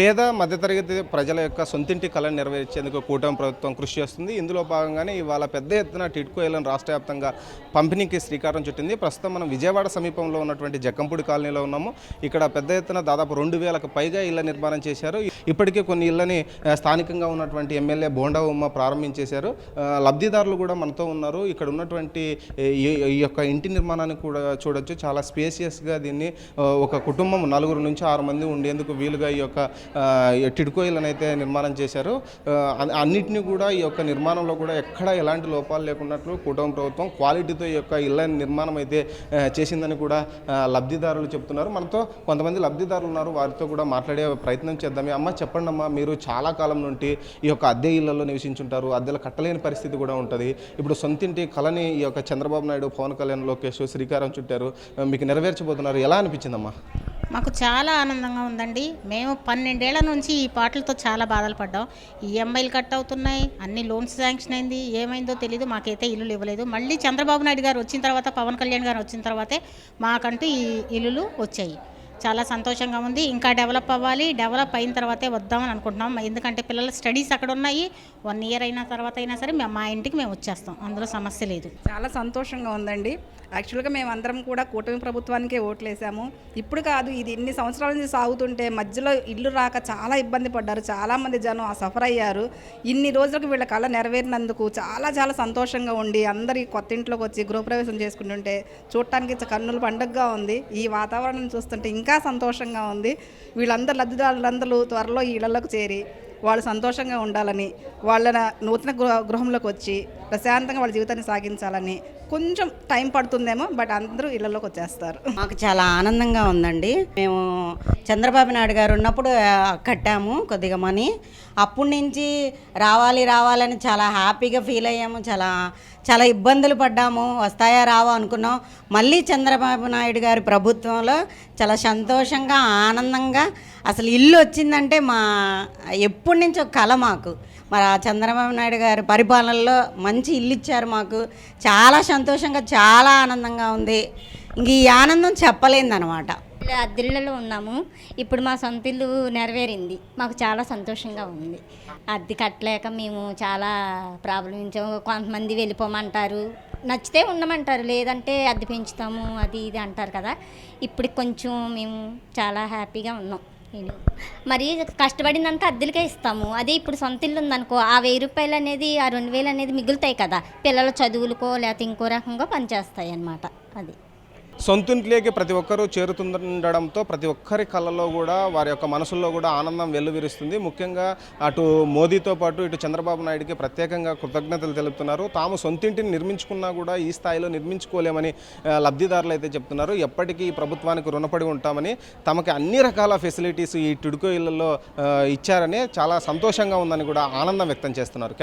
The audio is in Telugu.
పేద మధ్యతరగతి ప్రజల యొక్క సొంతింటి కళను నెరవేర్చేందుకు కూటమి ప్రభుత్వం కృషి చేస్తుంది. ఇందులో భాగంగానే ఇవాళ పెద్ద ఎత్తున టిడ్కో ఇళ్లను రాష్ట్ర వ్యాప్తంగా పంపిణీకి శ్రీకారం చుట్టింది. ప్రస్తుతం మనం విజయవాడ సమీపంలో ఉన్నటువంటి జక్కంపూడి కాలనీలో ఉన్నాము. ఇక్కడ పెద్ద ఎత్తున దాదాపు 2000కు పైగా ఇళ్ల నిర్మాణం చేశారు. ఇప్పటికే కొన్ని ఇళ్లని స్థానికంగా ఉన్నటువంటి ఎమ్మెల్యే బోండా ఉమ్మ ప్రారంభించేశారు. లబ్ధిదారులు కూడా మనతో ఉన్నారు. ఇక్కడ ఉన్నటువంటి ఈ యొక్క ఇంటి నిర్మాణాన్ని కూడా చూడొచ్చు. చాలా స్పేసియస్గా దీన్ని ఒక కుటుంబం 4 నుంచి 6 మంది ఉండేందుకు వీలుగా ఈ యొక్క టిడ్కో ఇళ్లను అయితే నిర్మాణం చేశారు. అన్నిటినీ కూడా ఈ యొక్క నిర్మాణంలో కూడా ఎక్కడ ఎలాంటి లోపాలు లేకున్నట్లు కూటమి ప్రభుత్వం క్వాలిటీతో ఈ యొక్క ఇళ్ల నిర్మాణం అయితే చేసిందని కూడా లబ్ధిదారులు చెప్తున్నారు. మనతో కొంతమంది లబ్ధిదారులు ఉన్నారు, వారితో కూడా మాట్లాడే ప్రయత్నం చేద్దాం. అమ్మ చెప్పండి అమ్మా, మీరు చాలా కాలం నుండి ఈ యొక్క అద్దె ఇళ్లలో నివసించుంటారు, అద్దెలు కట్టలేని పరిస్థితి కూడా ఉంటుంది. ఇప్పుడు సొంతింటి కళని ఈ యొక్క చంద్రబాబు నాయుడు, పవన్ కళ్యాణ్, లోకేష్ శ్రీకారం చుట్టారు, మీకు నెరవేర్చబోతున్నారు. ఎలా అనిపించిందమ్మా? మాకు చాలా ఆనందంగా ఉందండి. మేము 12 ఏళ్ల నుంచి ఈ పాటలతో చాలా బాధలు పడ్డాం. ఈఎంఐలు కట్ అవుతున్నాయి, అన్ని లోన్స్ శాంక్షన్ అయింది, ఏమైందో తెలీదు. మాకైతే ఇల్లులు ఇవ్వలేదు. మళ్ళీ చంద్రబాబు నాయుడు గారు వచ్చిన తర్వాత, పవన్ కళ్యాణ్ గారు వచ్చిన తర్వాతే మాకంటూ ఈ ఇల్లులు వచ్చాయి. చాలా సంతోషంగా ఉంది. ఇంకా డెవలప్ అవ్వాలి. డెవలప్ అయిన తర్వాతే వద్దామని అనుకుంటున్నాం. ఎందుకంటే పిల్లల స్టడీస్ అక్కడ ఉన్నాయి. 1 ఇయర్ అయిన తర్వాత అయినా సరే మా ఇంటికి మేము వచ్చేస్తాం, అందులో సమస్య లేదు. చాలా సంతోషంగా ఉందండి. యాక్చువల్గా మేము అందరం కూడా కూటమి ప్రభుత్వానికే ఓట్లేసాము. ఇప్పుడు కాదు, ఇది ఇన్ని సంవత్సరాల నుంచి సాగుతుంటే మధ్యలో ఇల్లు రాక చాలా ఇబ్బంది పడ్డారు. చాలామంది జనం సఫర్ అయ్యారు. ఇన్ని రోజులకు వీళ్ళ కళ నెరవేరినందుకు చాలా చాలా సంతోషంగా ఉండి అందరి కొత్త ఇంట్లోకి వచ్చి గృహప్రవేశం చేసుకుంటుంటే చూడటానికి కన్నుల పండుగగా ఉంది. ఈ వాతావరణం చూస్తుంటే ఇంకా సంతోషంగా ఉంది. వీళ్ళందరూ లబ్ధిదారులందరూ త్వరలో ఈ ఇళ్లలోకి చేరి వాళ్ళు సంతోషంగా ఉండాలని, వాళ్ళ నూతన గృహంలోకి వచ్చి ప్రశాంతంగా వాళ్ళ జీవితాన్ని సాగించాలని. కొంచెం టైం పడుతుందేమో, బట్ అందరూ ఇళ్లలోకి వచ్చేస్తారు. మాకు చాలా ఆనందంగా ఉందండి. మేము చంద్రబాబు నాయుడు గారు ఉన్నప్పుడు కట్టాము కొద్దిగా మనీ. అప్పటి నుంచి రావాలని చాలా హ్యాపీగా ఫీల్ అయ్యాము. చాలా ఇబ్బందులు పడ్డాము, వస్తాయా రావా అనుకున్నాం. మళ్ళీ చంద్రబాబు నాయుడు గారి ప్రభుత్వంలో చాలా సంతోషంగా, ఆనందంగా, అసలు ఇల్లు వచ్చిందంటే ఎప్పటి నుంచి ఒక కళ మాకు. మరి ఆ చంద్రబాబు నాయుడు గారి పరిపాలనలో మంచి ఇల్లు ఇచ్చారు మాకు. చాలా సంతోషంగా, చాలా ఆనందంగా ఉంది. ఇంక ఈ ఆనందం చెప్పలేదన్నమాట. అద్దెళ్ళలో ఉన్నాము. ఇప్పుడు మా సొంత ఇల్లు నెరవేరింది. మాకు చాలా సంతోషంగా ఉంది. అద్దె కట్టలేక మేము చాలా ప్రాబ్లమించాము. కొంతమంది వెళ్ళిపోమంటారు, నచ్చితే ఉండమంటారు, లేదంటే అద్దె పెంచుతాము అది ఇది అంటారు కదా. ఇప్పుడు కొంచెం మేము చాలా హ్యాపీగా ఉన్నాం. మరి కష్టపడినంత అద్దెలకే ఇస్తాము. అదే ఇప్పుడు సొంత ఇల్లు ఉందనుకో, ఆ 1000 రూపాయలు అనేది, ఆ 2000 అనేది మిగులుతాయి కదా, పిల్లల చదువులకో లేకపోతే ఇంకో రకంగా పనిచేస్తాయి అన్నమాట. అది సొంతింట్లోకి ప్రతి ఒక్కరూ చేరుతుండడంతో ప్రతి ఒక్కరి కళ్ళలో కూడా, వారి యొక్క మనసుల్లో కూడా ఆనందం వెల్లువిరుస్తుంది. ముఖ్యంగా అటు మోదీతో పాటు ఇటు చంద్రబాబు నాయుడికి ప్రత్యేకంగా కృతజ్ఞతలు తెలుపుతున్నారు. తాము సొంతింటిని నిర్మించుకున్నా కూడా ఈ స్థాయిలో నిర్మించుకోలేమని లబ్ధిదారులు అయితే చెప్తున్నారు. ఎప్పటికీ ఈ ప్రభుత్వానికి రుణపడి ఉంటామని, తమకి అన్ని రకాల ఫెసిలిటీస్ ఈ టిడ్కో ఇళ్లలో ఇచ్చారని చాలా సంతోషంగా ఉందని కూడా ఆనందం వ్యక్తం చేస్తున్నారు.